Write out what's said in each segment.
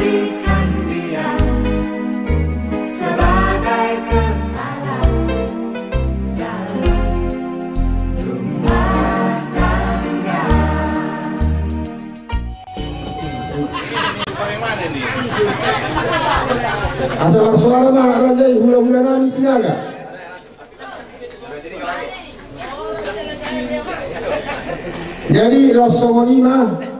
jadikan dia sebagai kepala dalam rumah tangga. Asal suara mah raja hula-hula nami sinaga. Jadi losongoni mah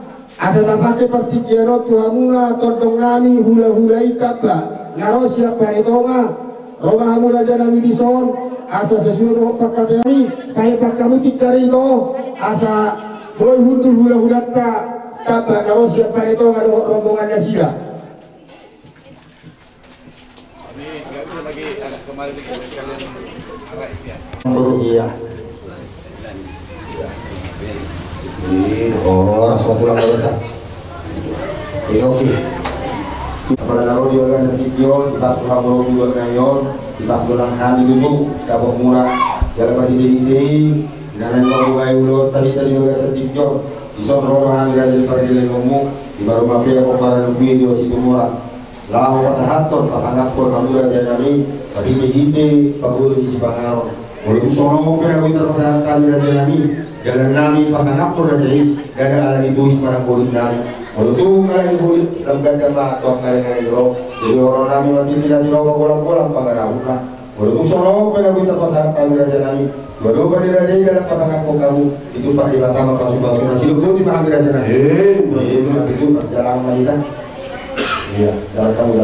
asa tapake partikiano tuhamuna todong nami hula-hula itaba narosya paritonga Roma hamula janami dison asa sesuatu pakatami kaya pakamu tikarito asa boy hundul hula-hula taba narosya paritonga do rombongan nasila. Iya. Oh, suatu lang basa. Oke. Pada naruh di organisasi video, kita sudah baru juga ngayon, kita sudah kami dulu, dapat murah, jalan pada diri, dan yang baru gaya ulo tadi organisasi video, di sana orang kami dari pada diri ngomong, di baru mafia para video si murah, lahu pasahaton, pasangat pun kami dari kami, pada diri, pagul di si pangaron, mulai sono pernah kita pasangat kami dari kami. Jalan nami pasangan pun ada gada ala ditulis pada kulit nami. Kalau tu kalian kulit lembaga atau kalian roh, jadi orang nami masih tidak diroba kolam-kolam pangarau lah. Kalau tu sono pernah kita pasangan kami raja nami. Kalau pada raja dalam pasangan kamu itu pak di batang pasu-pasu nasi lu di paham raja nami. Itu pas jalan kita. Iya, jalan kamu.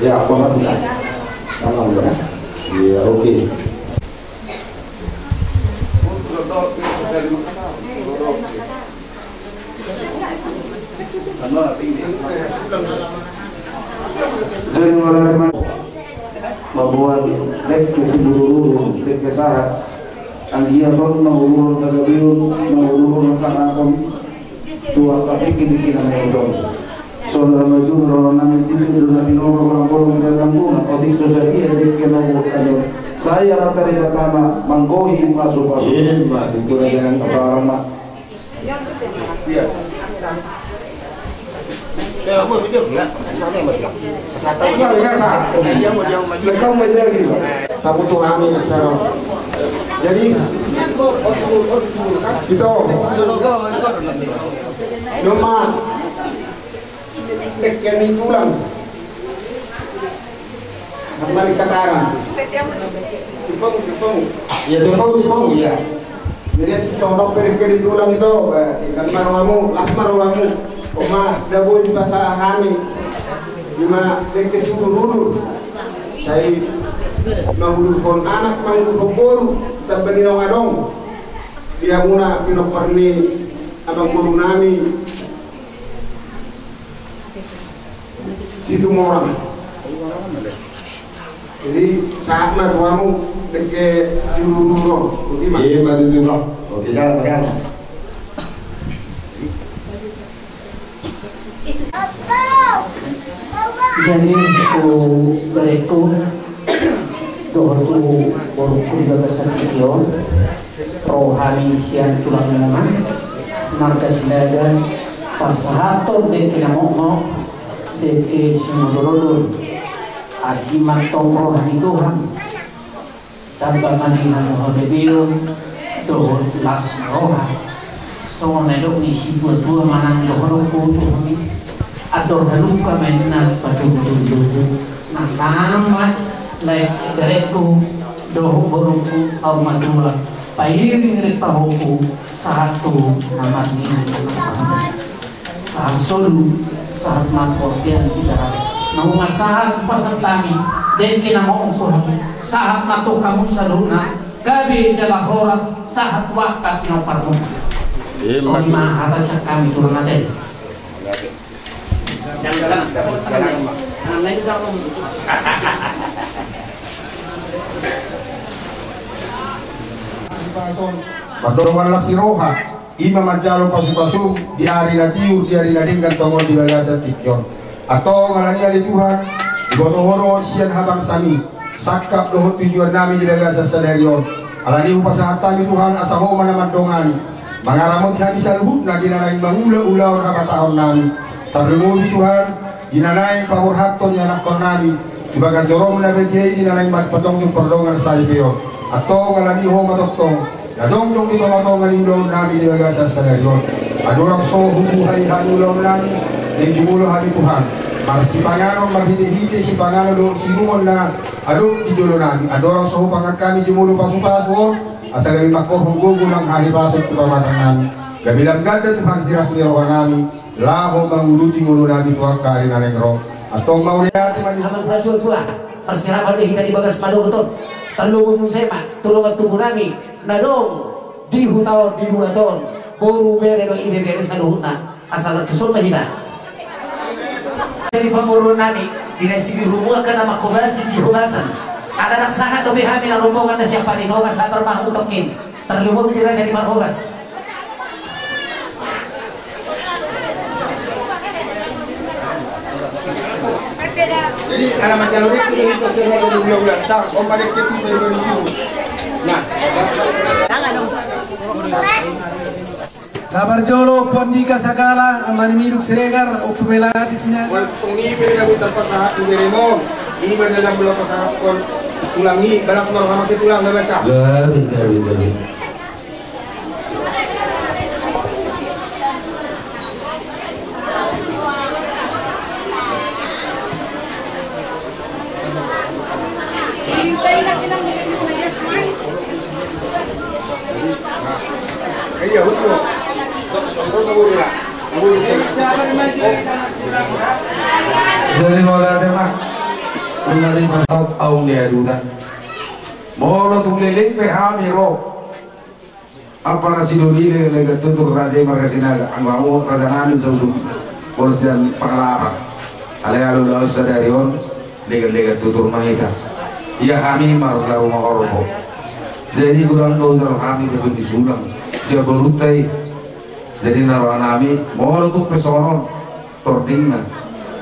Ya, apa maksudnya? Sama udah, iya oke. Jadi orang membuat lek ke seluruh lek ke sahat, anjir pun mengurus terlebih mengurus masalah tua tapi kita mengendong. Saudara maju orang nami itu dari orang dalam pun otik sudah dia dikenal kalau saya antara pertama manggohi masuk mah itu dengan orang mah iya ya apa video enggak sana maju katanya dia mau maju kau maju lagi kamu tuh amin acara jadi kita Yoma yang tulang kembali kataran dipong ya jadi sono peris tulang itu ikan marwamu lasmar wamu oma dabo di pasar kami lima dek suruh saya menghulurkan anak menghulurkan terbenino ngadong dia muna pinoporni abang guru nami situ orang. Jadi saat kamu dekat juru iya baru juga. Oke jalan. Jadi berikut doa borku bagasan video rohani sian tulang nama marga silagan pasahaton de kinamok deke sumodolodol asimat tong rohani Tuhan tanpa manihan mohon dohon las roha so nedok ni si dua manang dohon Tuhan atau haluka mainan padu-padu nah nama lain dereku dohon borungku saumadula pairing retahoku satu nama ini saat solu saat matwortian kita rasa naunga saat pasang tami dan kina mau saat nato kamu saluna gabi jala horas saat wakat no parmo so mahata sa kami turun natin jangan Madoman la siroha ima majalo pasu-pasu di hari natiur di hari nadingkan tongol di bagasa tikyon atau ngalanya di Tuhan di botohoro sian habang sami sakap dohot tujuan nami di bagasa sadarion alani upasahat kami Tuhan asaho mana madongan Mangaramot kami sa luhut na ginanay mangula-ulaw na kapataon namin. Tarlumuhi Tuhan, ginanay pahurhaton niya nakon namin. Ibaga jorom na begay ginanay magpatong yung perdongan sa ipiyo. Ato ngalaniho matoktong, nadong yung ipamato ngalilo namin ibaga sa sanadyon. Adurang so humuhay hanulaw namin, nagjimulo kami Tuhan. Si Panganon maghiti-hiti si Panganon sinumon na adong idulo namin. Adorang so pangat kami jimulo paso-paso. Asa kami makorhong ng halipasok kepamatan namin. Gabilang ganda Tuhan tiras ni rohan namin. Laho manguluti ngulo namin Tuhan karin na nengro. Atong maulihati man Habang prajurit Tuhan, persirapan ulit kita di bagas maluguton. Talubong mong sema, tulong at tubo namin. Nadong, di hutaon, di buhaton. Puro bere no ibebere sa luhut na. Asal nagkasun mahita. Dari pamuro namin, dinasibirumuha ka na makubasi si hugasan. Ada naksahan dobi kami na rumbongan na siya paningogas sa parmahutokin. Terlumog dira jadi marhugas. Jadi anak macam lu ini itu saya dari bulan-bulan tak kompadek itu dari sini. Nah, Kabar Jolo Pondika Sagala Amanimiluk Siregar Optumelati Sinya. wal sungi pera buta pasahat di remon. Ini berdalam belum pasahat kon ulangi balas marhamah itu ulang enggak sah. Gabi. Iya, betul. Jadi wala tema unali pasau au ne aduda moro tungleleng pe hamiro apa nasidoli le lega tutur raja margasinaga angwamu rajananu saudu porsian pakalapa ale alu laus sadarion lega tutur mahita iya kami marga rumah orobo jadi kurang tahu kami dapat disulang dia berutai jadi naruhan kami moro tuh pesonon tordingna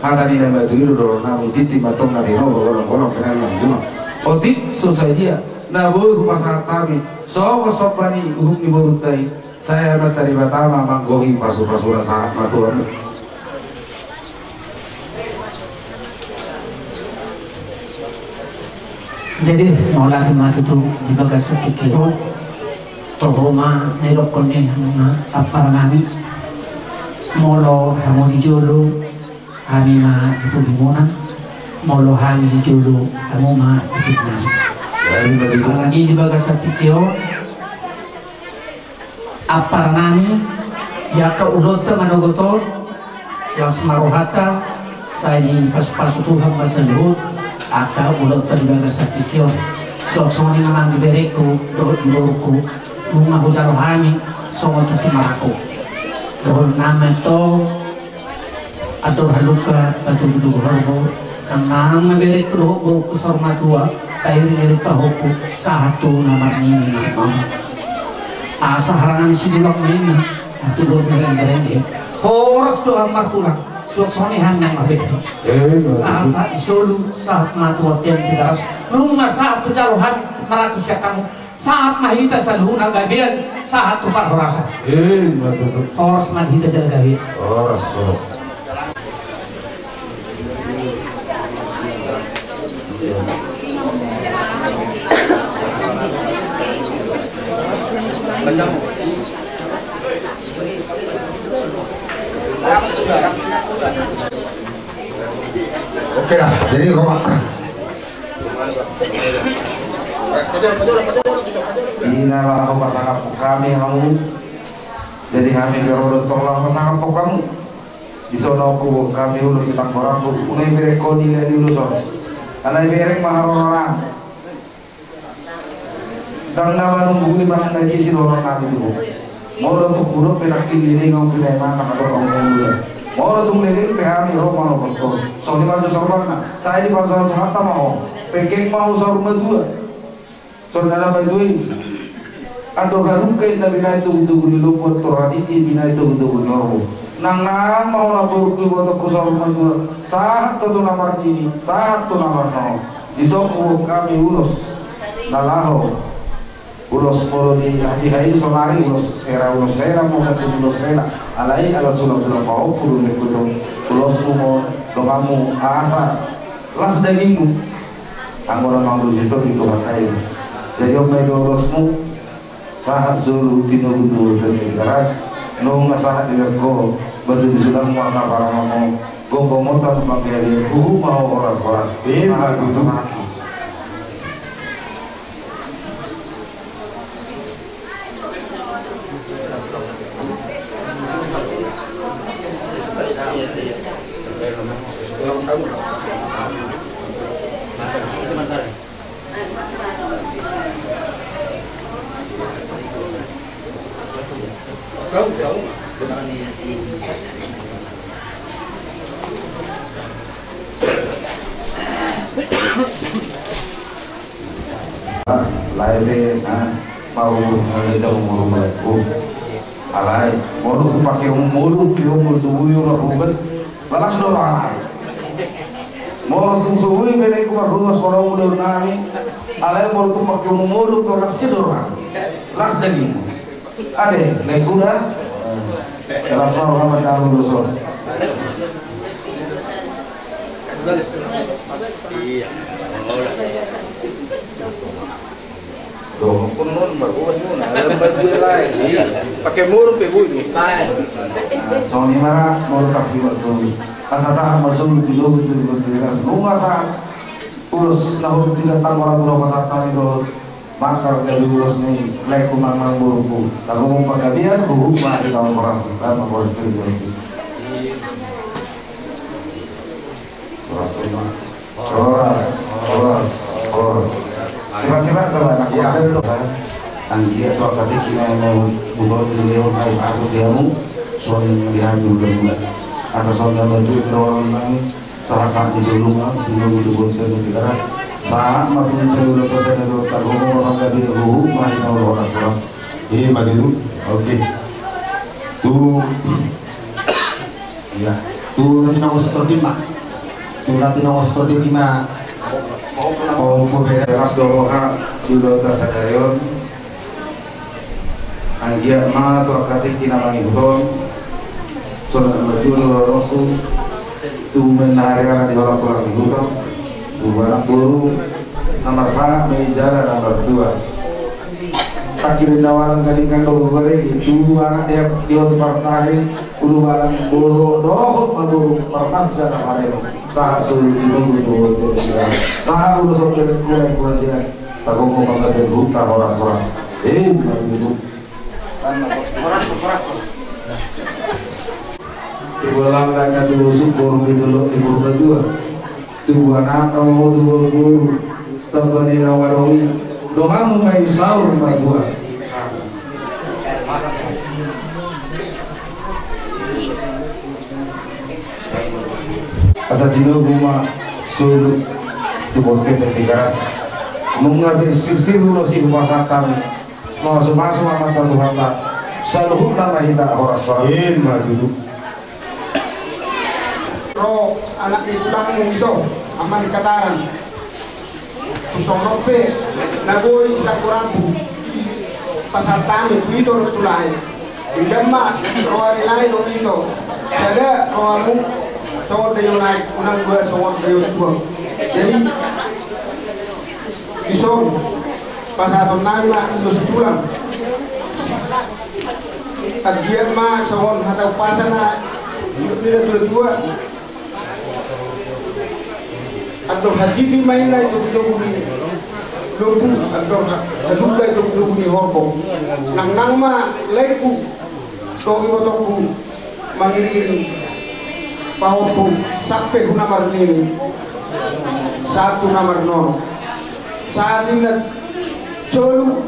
hata ni nama itu dulu nama titi matong nari no bolong kenal nama otit selesai dia nah baru rumah sangat kami so sobani uhuk ni berutai saya bertari pertama manggohi pasu-pasura sangat matuan jadi mau lagi mati tuh di bagas sekikiro tohoma nerokon apa nami molo hamo di jolo kami ma itu limona molo kami di jolo kamu ma itu lagi di bagas sekikiro apa nami ya ka ulot manogoto ya smarohata saya di pas Tuhan masalut aka ulot di bagas sekikiro sok-sok ni malang bereko dohut-dohutku bunga hujan rohani songo titi marako dohut nama to atau haluka atau budu harbo nang nama berek dohut kusar madua tairi dari pahoku satu nama ini nama asa harangan sidulak ini atau dohut mereng-mereng poros doa martulang sok-sok ni hanyang mabek sa isolu saat matua tiang tidaras rumah saat tujaluhan maraku siakamu saat mahita sa luhunang gabian saat tupar horasa horas mahita jala gabian horas Oke lah, jadi Roma. Inilah aku pasangan kami kamu jadi kami kalau tolong pasangan kamu di sono ku kami ulur sedang orang ku unai bereko nilai dulu sono alai berek maharorang dan nama nunggu lima lagi si orang kami tu mau untuk buruk perakin ini ngom pinai mana atau orang dulu mau untuk lirik kami Roma lo betul soalnya masuk sorban saya di pasar Tuhan tak mau pekeng mau sorban dua soalnya apa itu ando garum kay na binay tugu-tugu ni lupot torati binay tugu-tugu ni orbo nang mau na buruk ko to ko sa rumah saat to na martini saat to na marno isok kami ulos nalaho ulos moro di hati-hati sonari ulos sera mau kati ulos sera alai ala sulam mau kudu nekutong ulos mo dokamu asa las dagingmu anggoran manglu situ di kumakai jadi omai ulosmu sahat sulu tino kudu dan keras nung asahat dengan ko batu disulang muaka para mamo gombo motor pakai mau orang bin kudu lain mau mengajar umur mereka alai mau tu pakai umur tubuh orang bungkus balas doang mau subuh beli kuat rumah orang udah nami alai mau tu pakai umur tu balas doang las daging ada lekuda kalau orang macam itu tuh pun bagus pun ada baju lain pakai murung pe bu itu soalnya mana mau kasih waktu asal masuk dulu itu bunga sah urus nahun tidak tanggung orang pasar kami do makar dari urus nih leku mamang burukku aku mau pakai biar buruk mah di kamu orang kita mau boleh kerja Oras. Cepat-cepat kalau anak dulu kan. Anggia tuh tadi kita mau buat beliau kayak aku diamu soalnya dihancur udah atau soalnya baju orang salah di sulungan tinggal butuh dan negara saat makin terlalu besar itu tergolong orang dari rumah yang orang ini begitu oke tuh ya tuh nanti nama seperti mah tuh nanti nama seperti mah mau beres doa juga tersadarion anggia mah tuh kati kina mangiton soalnya baju lorosu tuh menarikan di orang pulang hidup tuh barang buru nomor 1 meja nomor 2 kaki nawalan kalikan dogo gore itu dia partai ulu barang buru dohot maburu permas dan ada sah suruh dinunggu tuh sah ulu sopir sekolah kuasian tak mau mengajar buta orang begitu orang Ibulang lagi dulu syukur dulu ibu berdua tuh anak kamu tuh guru terbani nawarowi doamu mai sahur berdua asal dino rumah suruh dibuatkan dari keras mengambil sir dulu si rumah kami masuk amat Tuhan tak selalu nama kita orang soalin maju roh anak itu tanggung itu aman dikatakan tusong rope nagoi sakurabu pasal tami itu rotulai indama roh lain itu ada rohamu sawat dayo naik unang dua sawat dayo dua jadi isong pasal nami mah itu sebulan agian mah sawat hatau pasana tidak dua atau hadithi mainlah itu buni lumpu atau haduga itu buni hongkong nang ma leku togi botoku mangiri pahompu sampai nomor ini 1 nomor 0 saat ini solu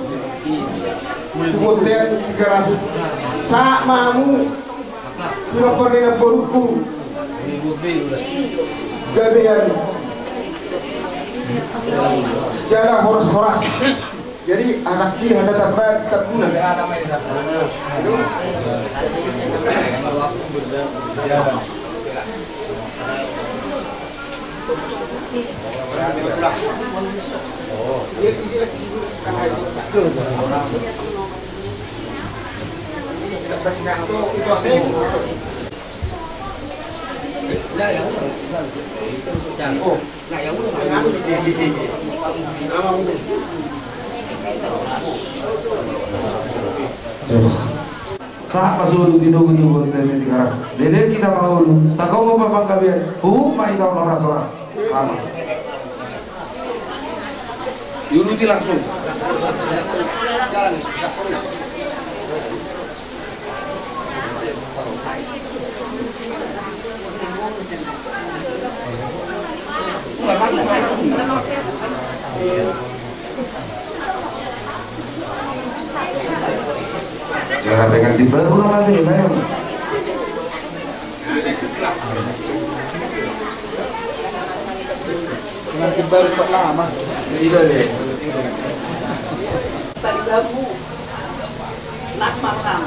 kemudian 300 saat mamu pura-pura boruku gabean jalan horas jadi anak kiri ada tempat terguna Sah pasulu tinugu tene dikaras. Dede kita mau takau mau bapak kalian. Mai kau loras. Sama. Yuluti langsung. Jangan dengan di baru nanti, bayang. Nanti baru kok lama. Iya deh. Tadi kamu nak makan.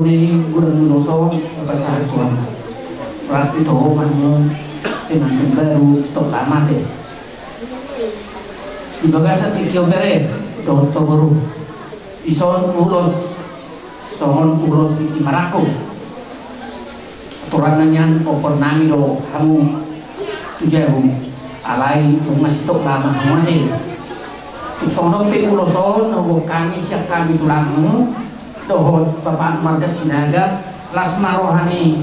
Ini gurang doso pasar tuan. Berarti toh kamu dengan baru stok lama deh. Ibaga sa tikyo bere to baru. Ison ulos sohon ulos di Marako. Aturan nyan opor nami do kamu tujaru alai cuma stok lama kamu deh. Sono pe uloson obo kami siap kami tulangmu. Dohon Bapak Marga Sinaga lasma rohani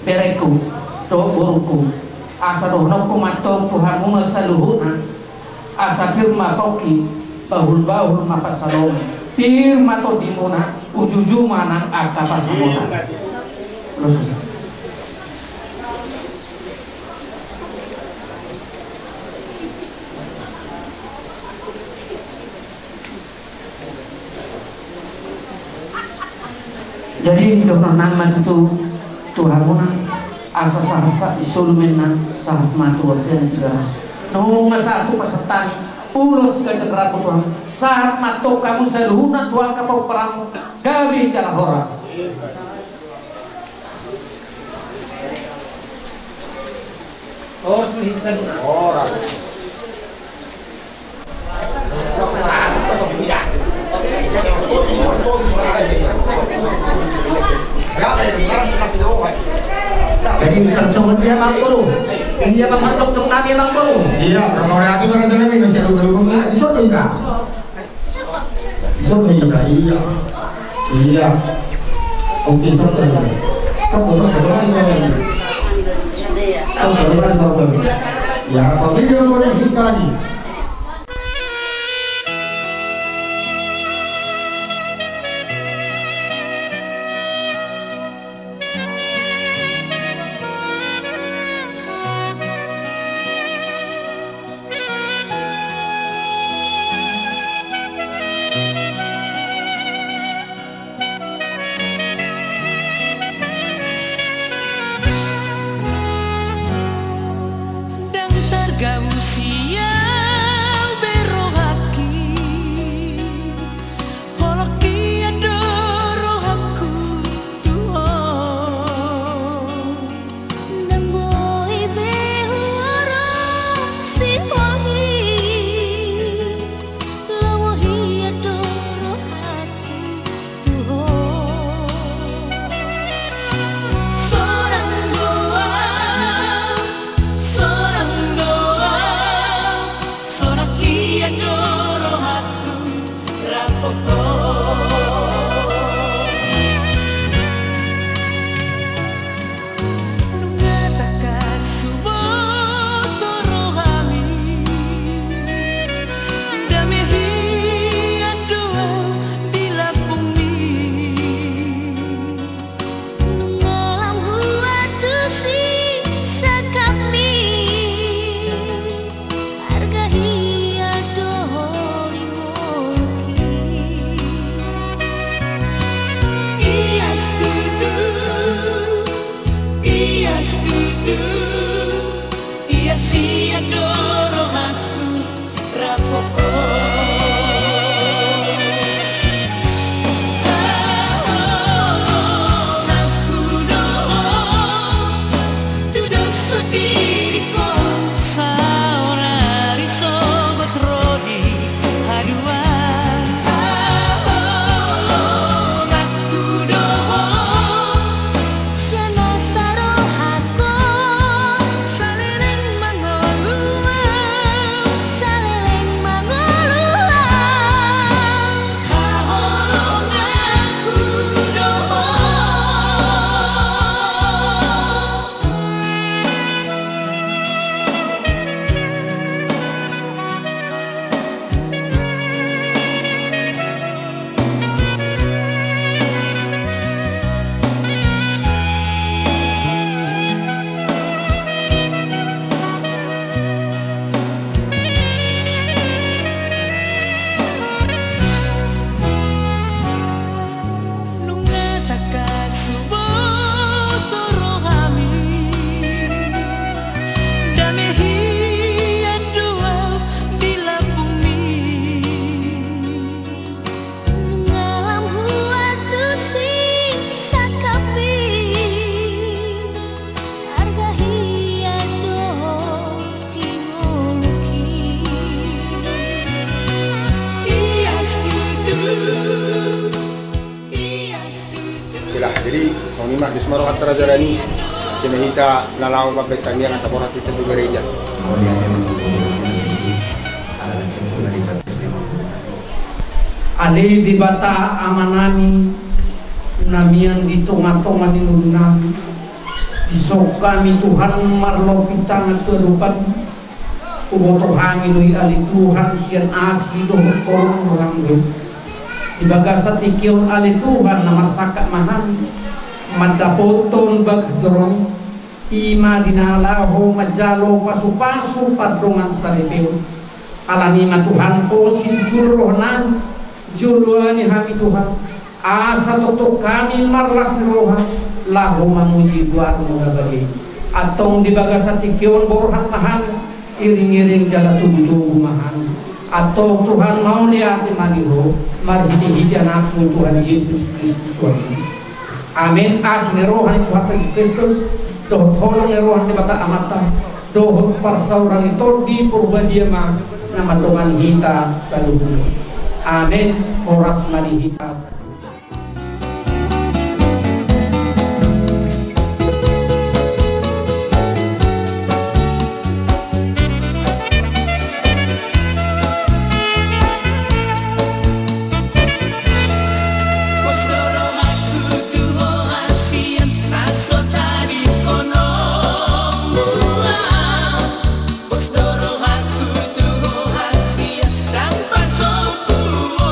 bereku do buruku asa dohno kumatong Tuhan mo sa luhuna asa firma toki bahul mapasalom firma to di muna ujuju manang akta pasamuna terus jadi dokter nama itu Tuhan mana asa sahabat isulmen sahabat matu dan jelas nunggu satu pesertani ulos ke cekerapu Tuhan saat matu kamu seluruhna Tuhan kapau peramu gabi cara horas Horas. Jadi langsung dia Bang Guru. Dia membentuk untuk Nabi Bang Guru. Iya, kalau reaksi mereka jangan ini masih dulu bisa enggak? Bisa enggak? Iya. Iya. Oke, sampai. Ya, kalau dia mau disingkat lagi. Ima di Semarang antara jarani sinahita nalaw mapektangian sa borat itu di gereja. Ali di bata amanami namian di tonga-tonga di nami isok kami Tuhan marlopitang at kerupan ubotohami nui ali Tuhan sian asi dohot orang di bagasa tikion ali Tuhan na marsaka mahami madapoton bagdorong ima dinalaho majalo pasu-pasu padrongan saripeo alami na Tuhan po sinjurohnan juluani hami Tuhan asa toto kami marlas ni rohan lahu mamuji buat muda bagi atong di bagasa tikion borhat mahan iring-iring jala tubuh mahan atong Tuhan mau lihat imaniho marhidi-hidi anakmu Tuhan Yesus Kristus Tuhan. Amin. As ni rohan Tuhan Kristus dohot holong ni rohan di bata amata dohot parsaurang ito di purbadiama na matungan hita sa lubuh. Amin. Oras malihitas. Tanpa sopuo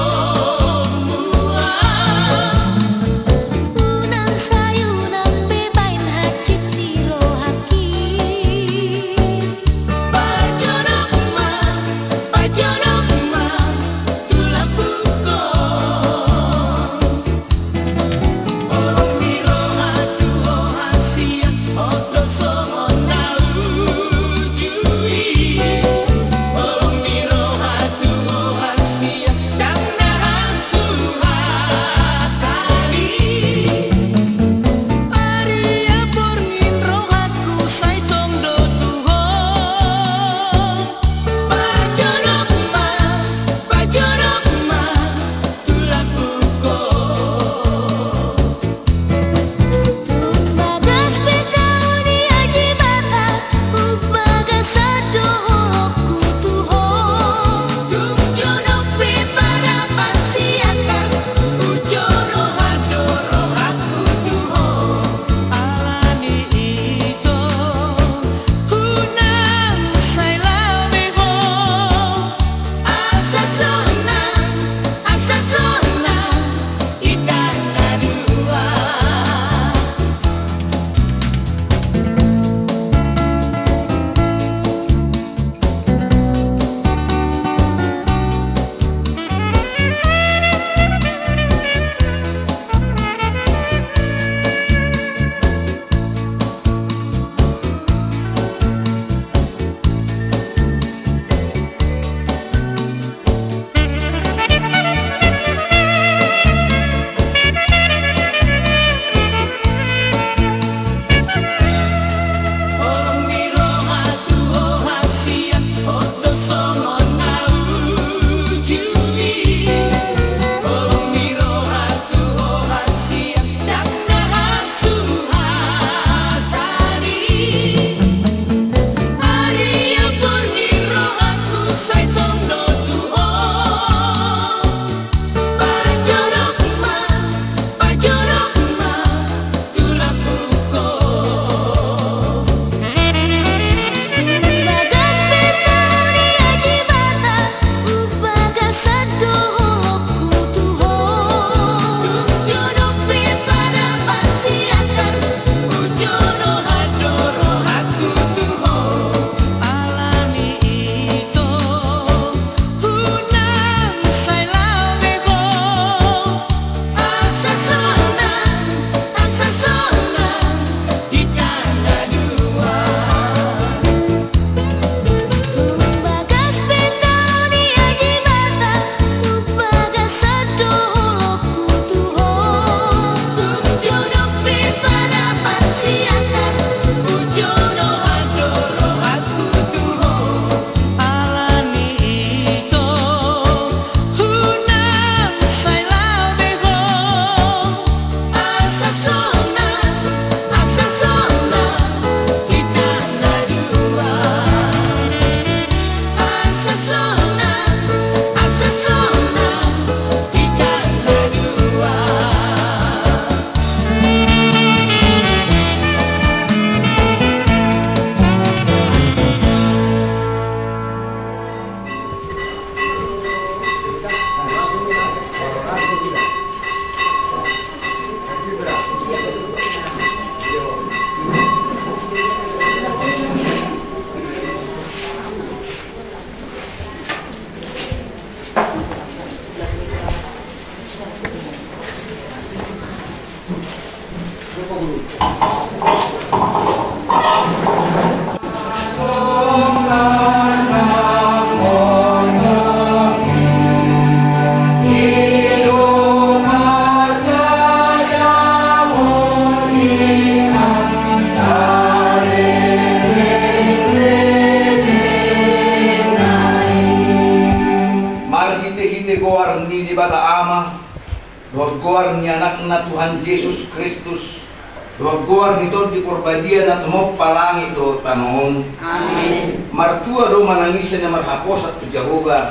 na Tuhan Yesus Kristus, doon kuar nito di korbadia na tumok palangi do tanong. Amen. Martua do manangisan na marhapos at tu Jehovah,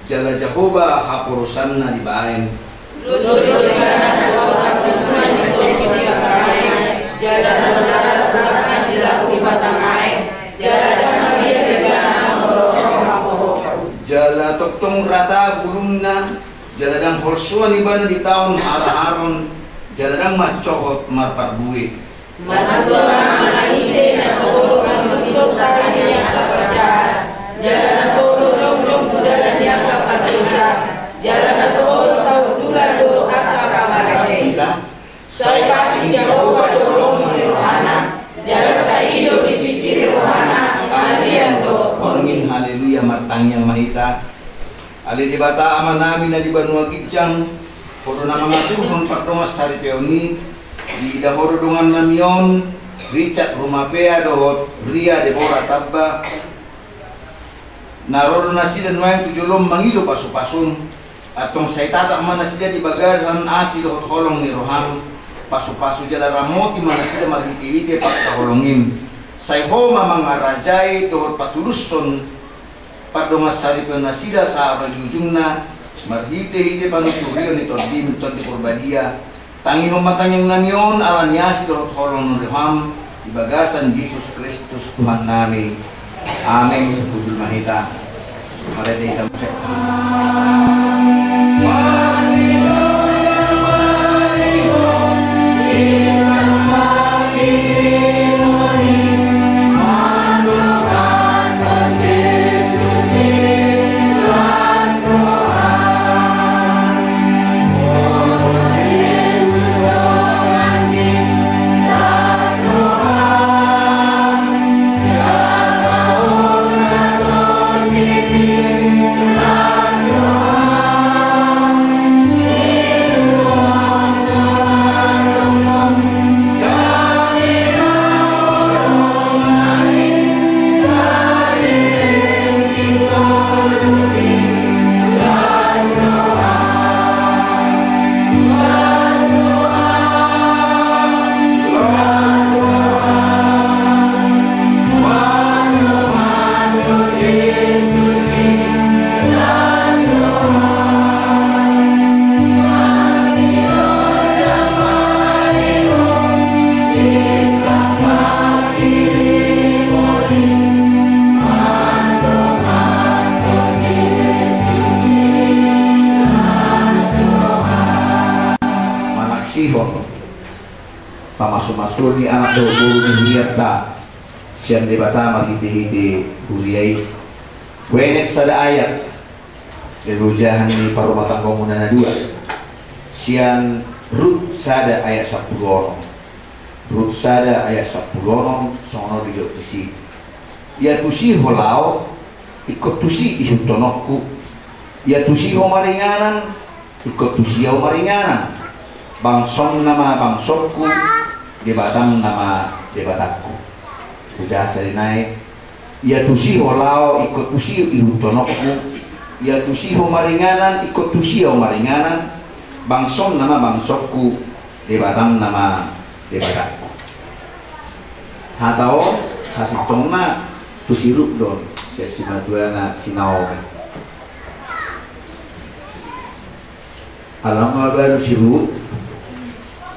jala Jehovah hapurusan na dibain. Jala toktong rata gulung na, jala dang horsuan iba na di taon araharon, jala dang macokot marparbuit. Saya ini Jehovah dolong di rohana, jalan saya hidup dipikiri rohana, kalian do ormin haleluya martang yang mahita. Ali di bata aman namin na di Banua Gijang, podo na mga tuhon pagtungas sari peoni, di dahoro dungan namion, Richard Rumapea dohot, Ria Deborah Tabba, naroon na sila nuwang tujulong mangilo pasu-pasun, atong say tatak man na sila di bagasan asi dohot holong ni Roham, pasu-pasu jala ramoti mana sila marhiti-hiti pagkaholongin. Say homa mga rajay dohot patuluson padongas saripon na sila sa ujung na marhiti-hiti panuturio ni Todim Tod di Korbadia. Tangi humatang yung nanyon alanyasi dohot holong ni Roham, ibagasan Jesus Kristus Tuhan namin. Amin. Pudul mahita. Mari kita musik. Pamasu-masul ni anak do guru ni ta siyan di bata maghiti-hiti huriyay wenet sada ayat lelujahan ni parumatang komuna na dua siyan Rut sada ayat 10 Rut sada ayat 10 sono di isi ya tusi holao ikut tusi isuntonokku ya tusi homaringanan ikut tusi homaringanan bangson nama bangsokku debatam nama debatakku udah sarinai ya tusi holao ikut tusi ihutonokku ya tusi homaringanan ikut tusi homaringanan bangson nama bangsokku debatam nama debatakku hatao sasitongna tusiruk don sesimatuana sinaome alam baru siruk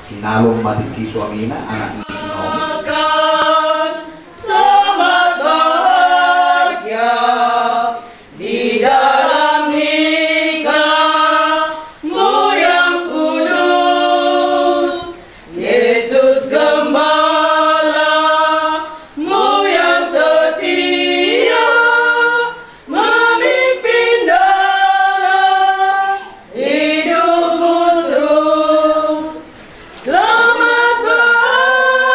sinalong matiki suamina anak ni Sinaomi. Selamat bahagia di dalam nikahmu yang kudus, Yesus Gembalamu yang setia memimpin dalam hidupmu terus. Selamat bahagia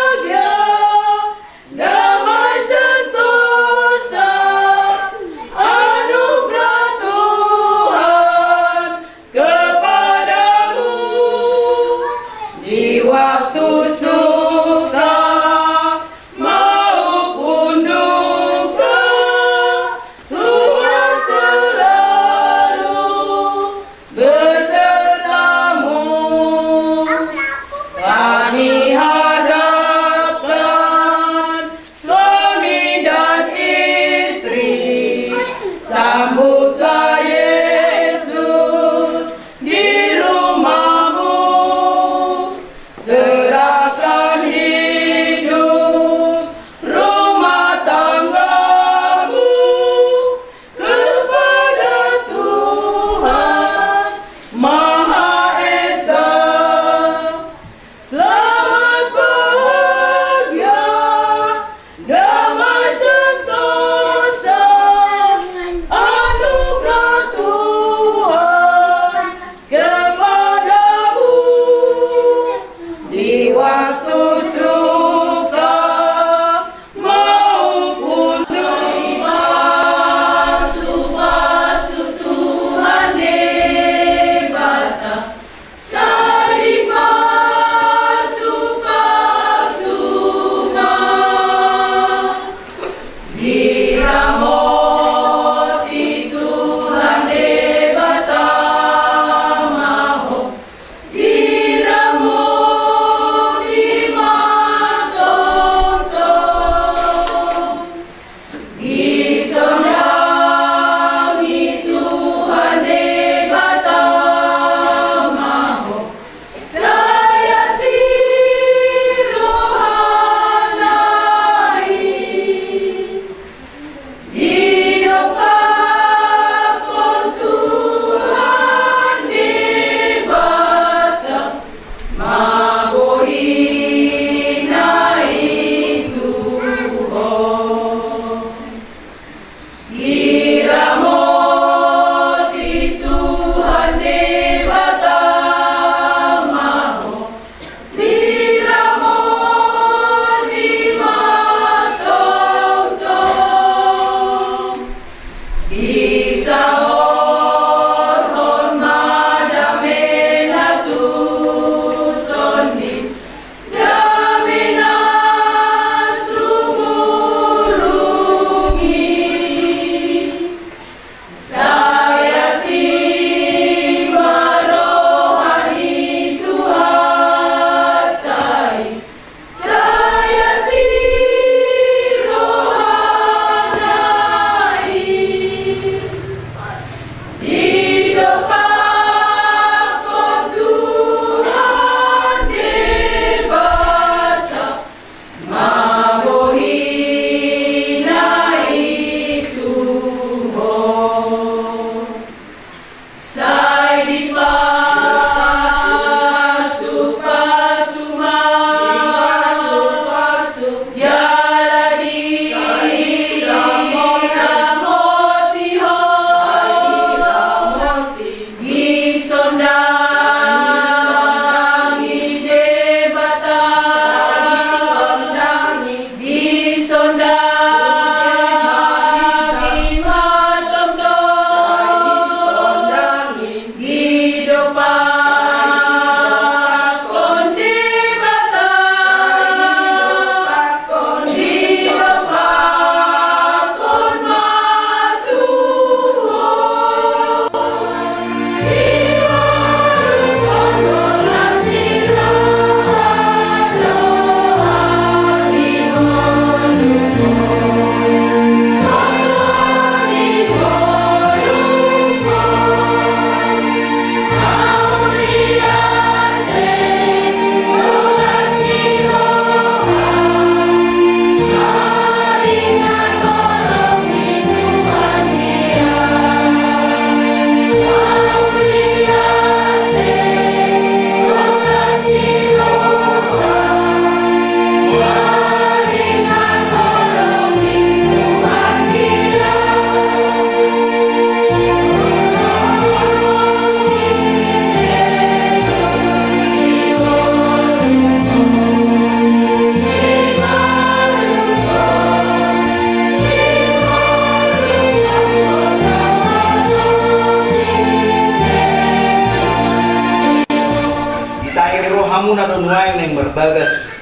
nuaing neng berbagas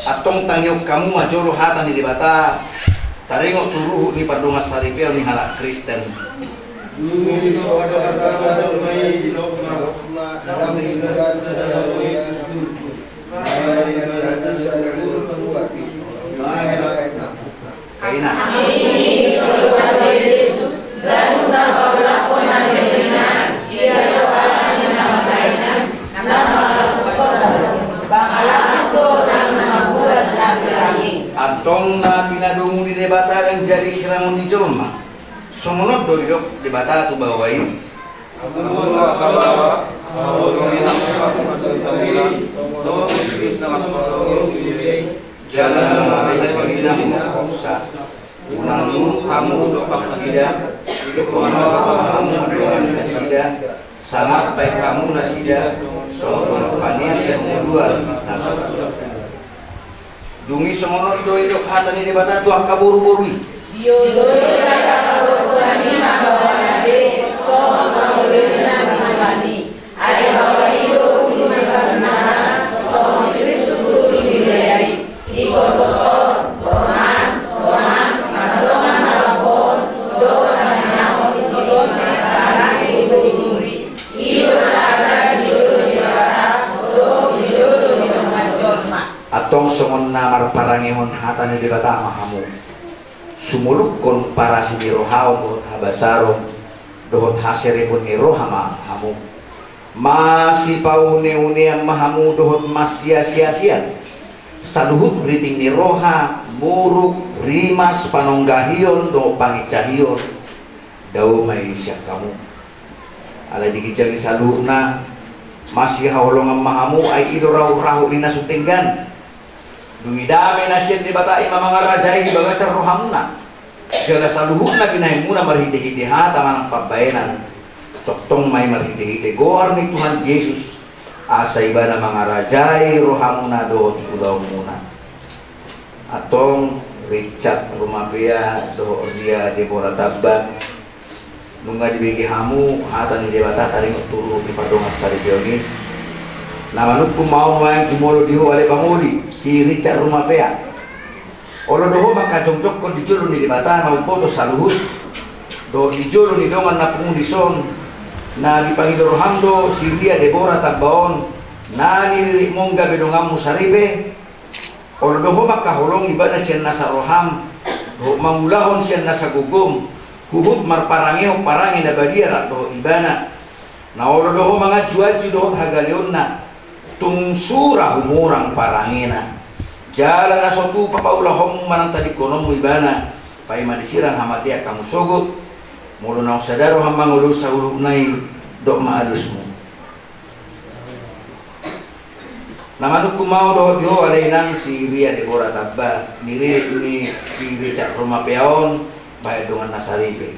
atong tangyok kamu majolo hatan di debata taringok turuh ni pardongas saripeo ni halak Kristen kaina atong na pinadungo di debata dan jadi sirangon di jolma sumunod do didok debata tu bawai jalan pagina mo sa unang kamu do paksida kono kamu do nasida sangat baik kamu nasida soal panian yang kedua nasa dungi semonor do idok hatan ni debata tu akaburu-burui Yo do akaburu-burani mabawani soal ni ay bawayo ulu karena soal Kristus guru diberi ikotor Tuhan madongan malapon doan yang idon karena iburi idola atong songon namar parangihon hatan ni debata mahamu sumuluk kon para sinirohaon habasarong dohot haseripon ni rohama hamu masih paune-une ang mahamu dohot masya-sia-sia saluhut riting ni roha muruk rimas panonggahion do pangicahion daw may siya kamu alay digijang ni saluhut na masih haulong ang mahamu ay idoraw-raw ni nasutinggan dumidami na siya di batai mga rajay di bagasar rohamuna jala saluhut na pinahimuna marhiti-hiti hata manang pabayanan toktong may marhiti-hiti goar ni Tuhan Yesus asa iba na mga rajay rohamuna doon pudaw muna atong Richard Rumapia do dia Deborah Tabbat nunga dibigi hamu hata ni debata taring turu di pardongas saripeo ni namanut kumau yang jumolo diho ale panguli si Richard Rumapia olo doho makajongkok kon dijolo ni debata na upoto saluhut do dijolo ni dongan na pungudison na dipangidoro hamdo si dia Deborah Tabbaon na nilirik mong gabi dongamu saribe olo doho makaholong iba na siya nasa roham do mangulahon siya nasa gugum huhut marparangeo parangin na badiara doho ibana na olo doho mga juaju doho hagalion na tungsura humurang parangina jala na sotu papaulahong manang tadi konomu ibana pay madisirang hamatia kamu sogot mulo na sadaro hamang ulo sa ulog nai dok maadus mo namanuk kumau doho diho alainang si Ria Deborah Tabbat niri ni si Richard Rumapeaon bayad dengan nasaripe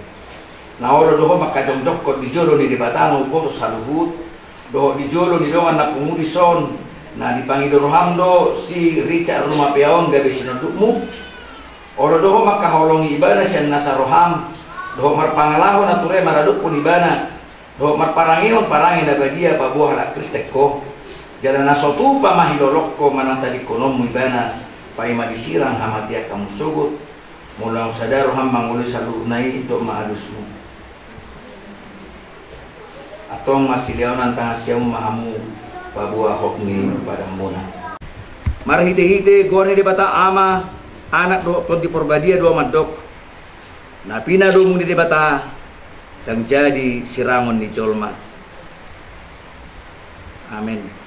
na olo doho makajongjok ko dijolo ni debatano upo saluhut doho dijolo ni dongan na pumudison na dipangidoro hamdo si Richard Rumapeaon gabi sinundukmu olo doho makaholongi ibana siya nasa roham doho marpangalahon na ture maraduk pun ibana doho marparangihon parangin na badia pabuah halak Kristek ko jalan na sotu pamahilolok ko manang tadi konomu ibana pay madisirang hamatia kamu sugut mulang sadaro hambang uli salunay do maadus mo atong masiliaw ng tangasyaw mahamu pabuahok ni padang muna marhiti-hiti gor ni debata ama anak do di porbadia do madok na pinado mo ni debata tang jadi sirangon ni jolma amin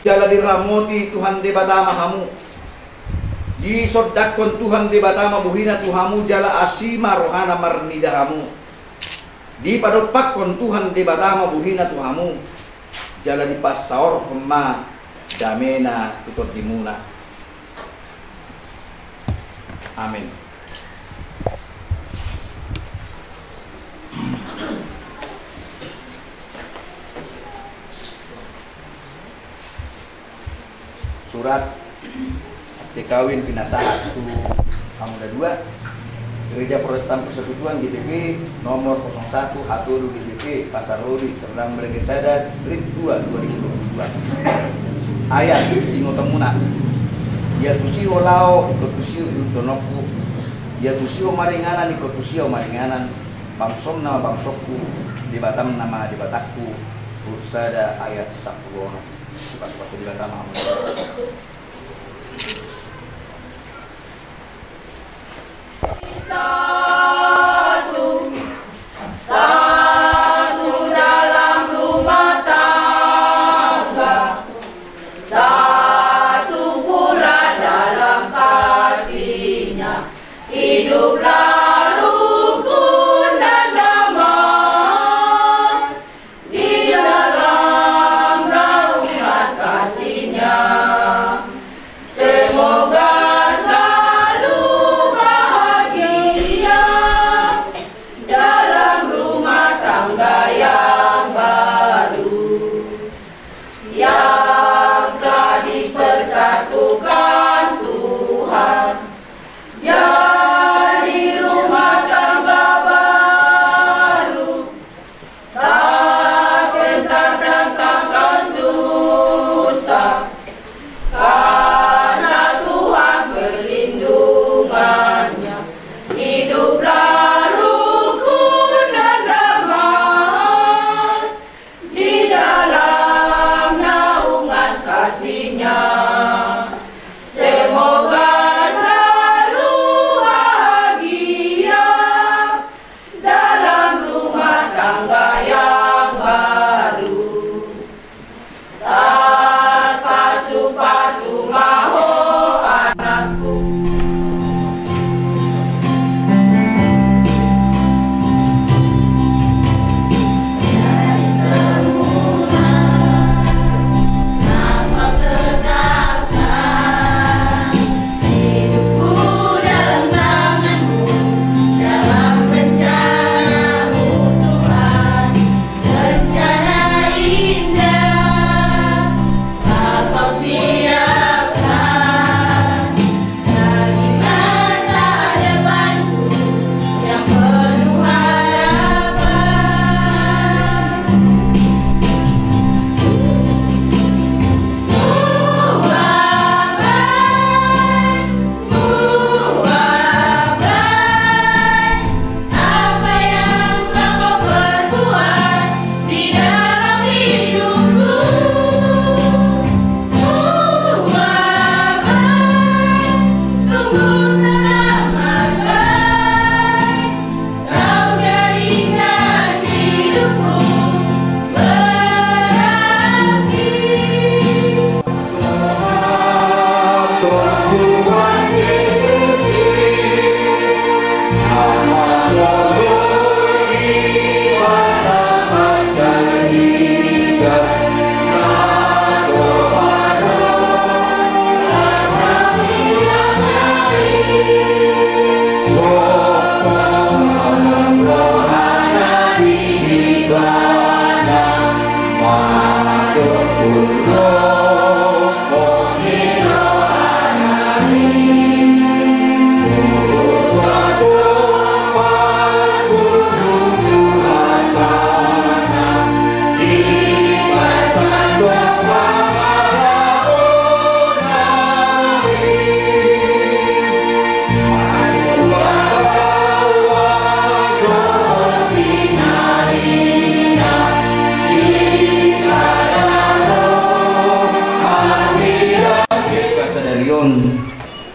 jala diramoti Tuhan debata mahamu di sodakon Tuhan debata mabuhina Tuhamu jala asima rohana marnidahamu di padopak kon Tuhan debata mabuhina Tuhamu jala di pasaor hema damena tutot dimuna amin surat dikawin pinasahat tu kamu ada dua Gereja Protestan Persekutuan GPP nomor 01 Haturu GPP Pasar Lodi Serdang Blegesada Distrik 2 2022. Ayat Singotemuna. Ya tusio lao ikotusio ilutonoku. Ya tusio maringanan ikotusio maringanan. Bangsom nama bangsokku, di Batam nama di Batakku. Ursada ayat 10. Bukan pasal di Batam. Satu dalam rumah tangga, satu pula dalam kasihnya, hiduplah rukun dan damai di dalam naungan kasihnya. Semoga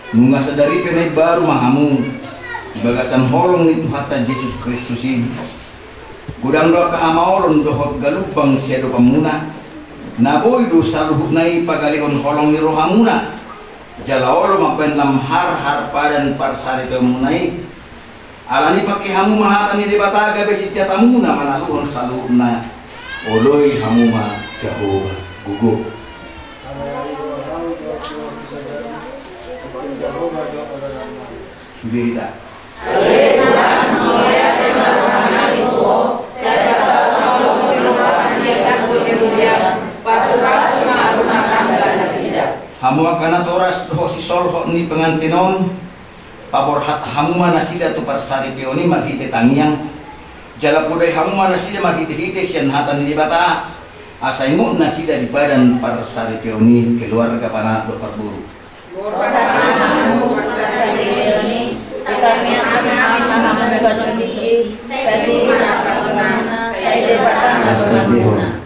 Munga sadari penai baru mahamu bagasan holong ni Tuhan Yesus Kristus ini. Gudang doa keamaolon dohot galupang siado pamuna. Naboy do saluhut nai pagalihon holong ni rohamuna. Jalaolo mapen lam har padan parsari pemunai. Alani pakai hamu mahatan ni debataga besit jatamuna manaluhon saluhna. Oloi hamu ma Jehovah gugu. Sudah tidak. Hamu akan toras doh si solho ni pengantinon paborhat hamuma nasida tu parsari pioni maghiti tangyang jala pudai hamuma nasida maghiti-hiti siyan hatan di bata asaimu nasida di badan parsari pioni keluarga panah do parburu kami anak ganti sadi mana saya debatana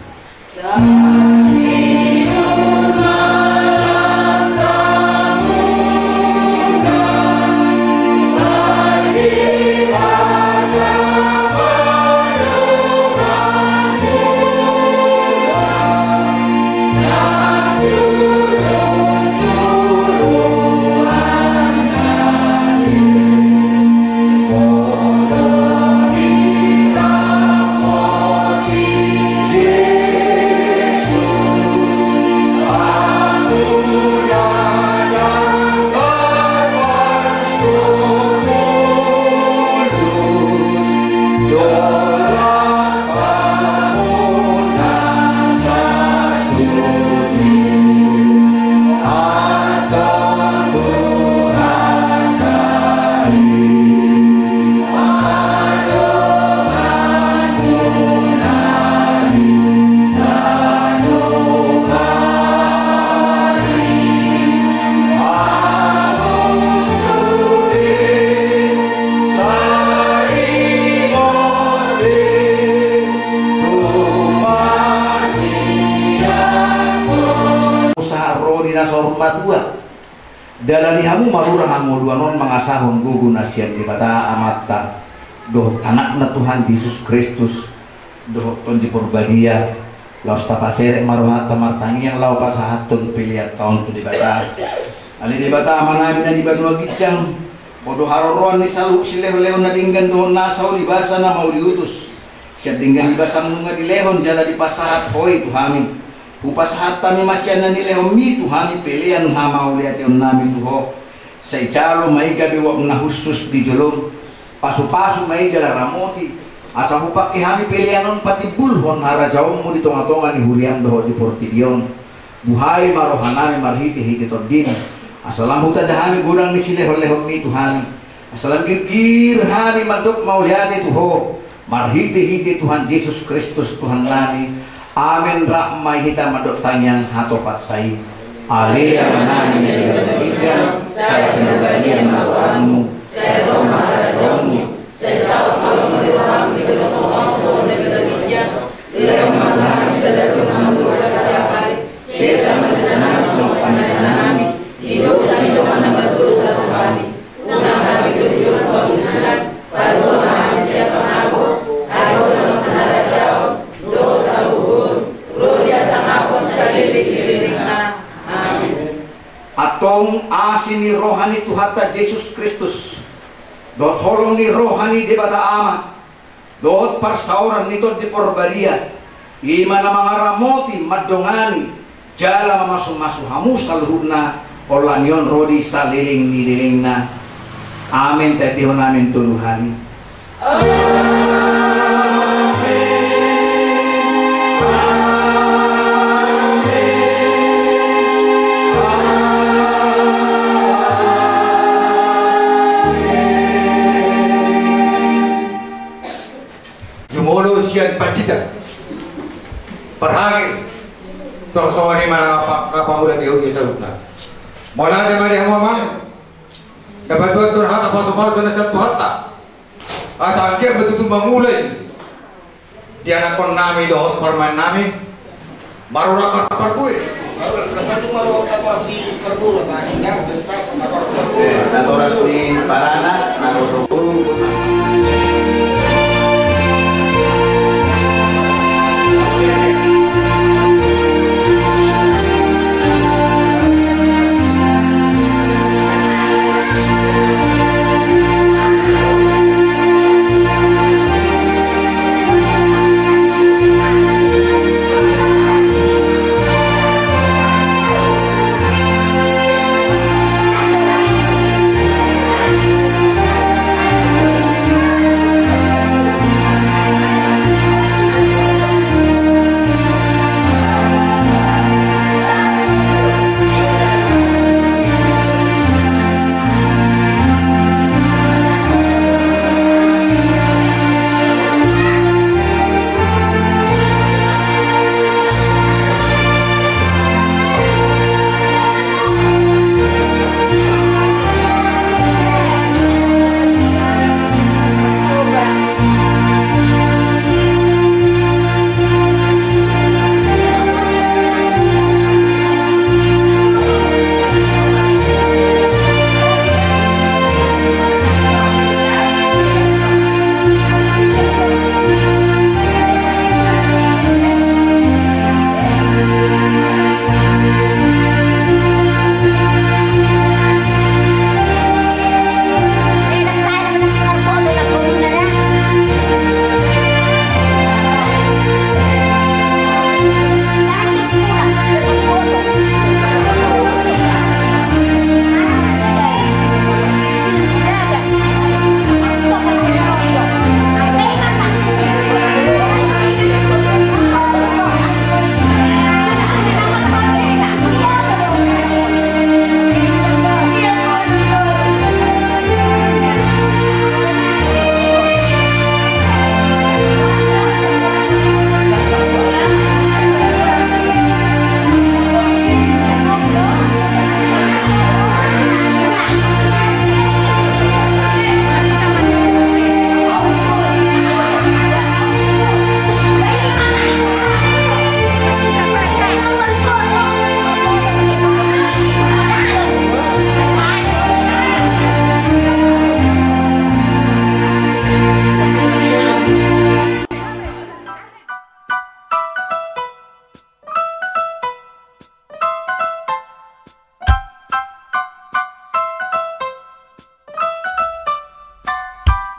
dalali hamu marurah hamu duanon mangasahon gugu nasian di bata amata doh anakna Tuhan Yesus Kristus doh ton di porbadia laos tapasere maruhat tamartangi yang lau pasahatun pilihat tahun tu di bata ali di bata amanami na di banua gicang kodo haroroan ni salu si leho-leho na dinggan dohon nasaw di basa na mau diutus siya dinggan di basa munga di lehon jala di pasahat hoi Tuhami upas hatta ni masyan na nilehom mi Tuhami pilihan hama uliat yung nami tuho sa ijalo may gabi wak na husus di jolong pasu-pasu may jala ramoti asa hupak ihami pilihanon pati bulhon harajawang mo di tonga-tonga ni huriang doho di portibion buhay marohanami marhiti-hiti tordin asalam hutadahami gurang ni sileho-lehom mi Tuhami asalam girgir hani madok mauliati tuho marhiti-hiti Tuhan Yesus Kristus Tuhan nami amin rahmai hita madok tanyang hato patay alila manami na dibagijan sa pinabalian mawamu sa roma harajonmu sa isawat malam maliraham di jenotoso na bidagijan ilayang madami sa darong mamuro sa kayapari siya sa masasanang sumang panasanami hidup sa nidoman na berdosa rumani unang hapitudyong pagtutunan pagod na siya panago ayaw na panarajao doon tagugur gloria sa ngapon sa lilig-lilig na amin atong asin ni rohani Tuhata Yesus Kristus dot holong ni rohani di bata ama dot parsauran nito di porbaria ima na mga ramoti madongani jala mamasu-masu hamu sa luhud na orlanyon rodi sa liling-liling na amin tetiho namin tuluhani siyan pandita perhagi sok-sok ni mana kapamulan di hudi sa lupna mula na mali ang mamang dapat buat turhata pasok-pasok na sa tuhata asa angkir betul memulai di anak kon nami dohot perman nami marurak kata perkui natoras di parana narosopuru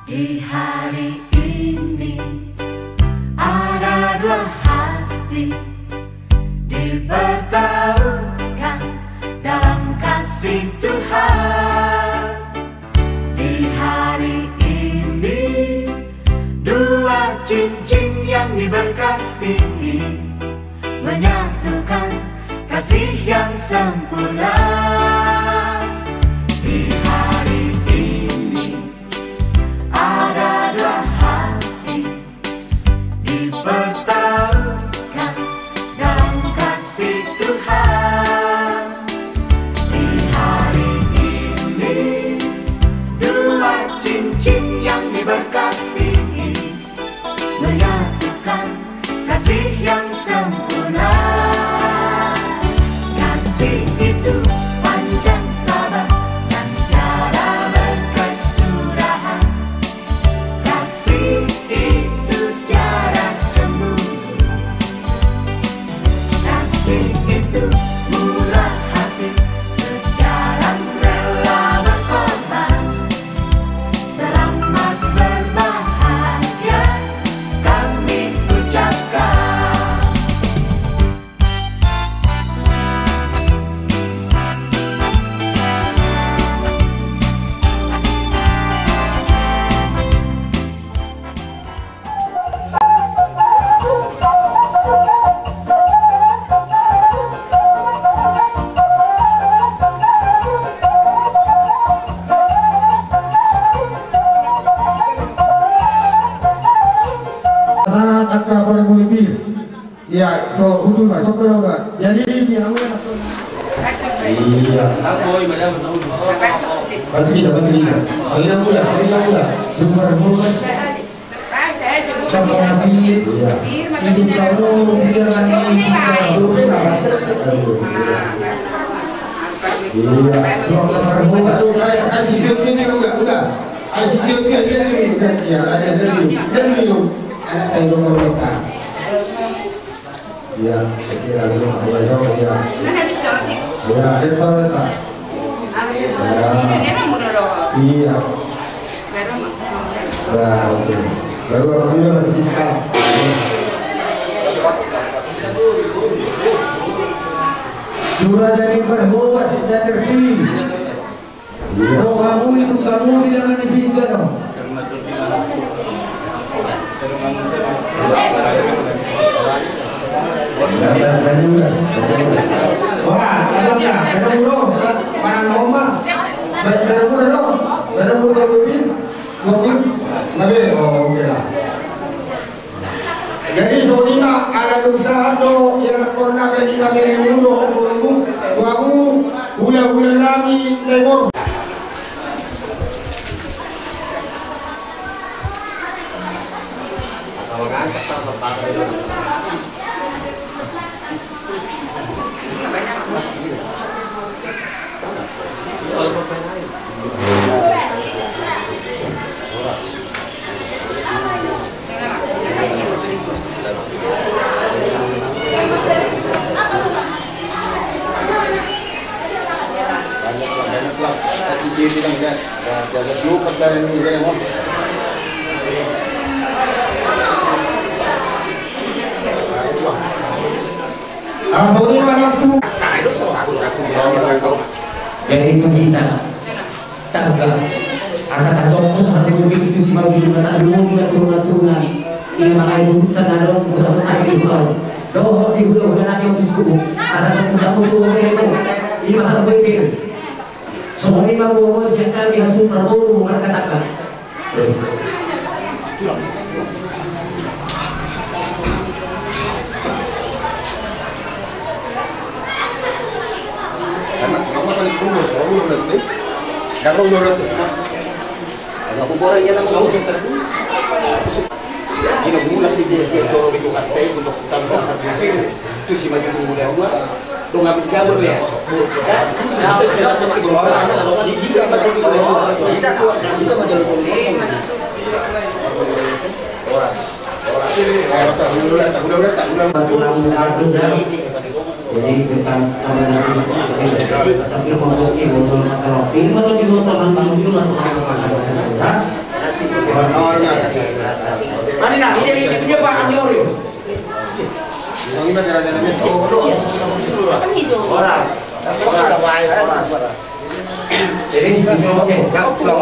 Di hari ini ada dua hati dipertaruhkan dalam kasih Tuhan. Di hari ini dua cincin yang diberkati menyatukan kasih yang sempurna. Di hari ini ada dua hati dipertaruhkan dalam kasih Tuhan. Di hari ini dua cincin yang diberkati menyatukan kasih yang sempurna. Kasih itu panjang sabar dan tiada berkesudahan. Kasih itu tiada cemburu. Kasih itu murah hati, sejalan rela berkorban. Selamat berbahagia kami ucapkan. Saat akal para muhibir, ya, so untuk masuk ke dalam. Jadi dia awal. Iya. Bantu kita. Saya mula. Jumpa rumah. Sama Nabi. Itu kamu biarkan ini. Iya. Jumpa rumah. Kasih dia udah. Kasih dia minum. Ya, ada minum. Anak tayo mereka. Ya, kira minum aja ya. Ya, itu mereka. Iya. Nah, oke. Baru alhamdulillah masih singkat. Surah dari berbuat sudah terpilih. Oh, kamu itu kamu jangan ditinggal dong. Wah, ada dulu, parang loma. Ada dulu lebih, mungkin, nabi, oh oke lah. Jadi sonima ada usaha do yang pernah bagi kami dulu, wabu, hula nami negor. Jaga dulu pencarian ini kan, Dari itu kita tagak asal atau harus begitu sih mau hidup tak dulu kita turun ini makanya dulu tanah dong udah di pulau doh di pulau dan nanti untuk suku asal kita turun dari itu ini mahal berpikir semua ini mau siapa yang harus Prabowo mereka tagak Darong dorat semua. Agak kuburan ya nama mau cerita. Ini mulai di desa Toro itu katai untuk tambah hampir itu si maju muda gua. Dong ngambil gambar ya. Nah, jika betul di bawah. Kita majalah politik. Oras. Jadi tentang tapi ngomong ini botol masalah ini atau di botol nanti juga atau masalah Mari nak, ini dia Pak Andi Ori. Yang ini raja namanya. Kan hijau. Orang. Jadi, bisa oke. Kau pulang.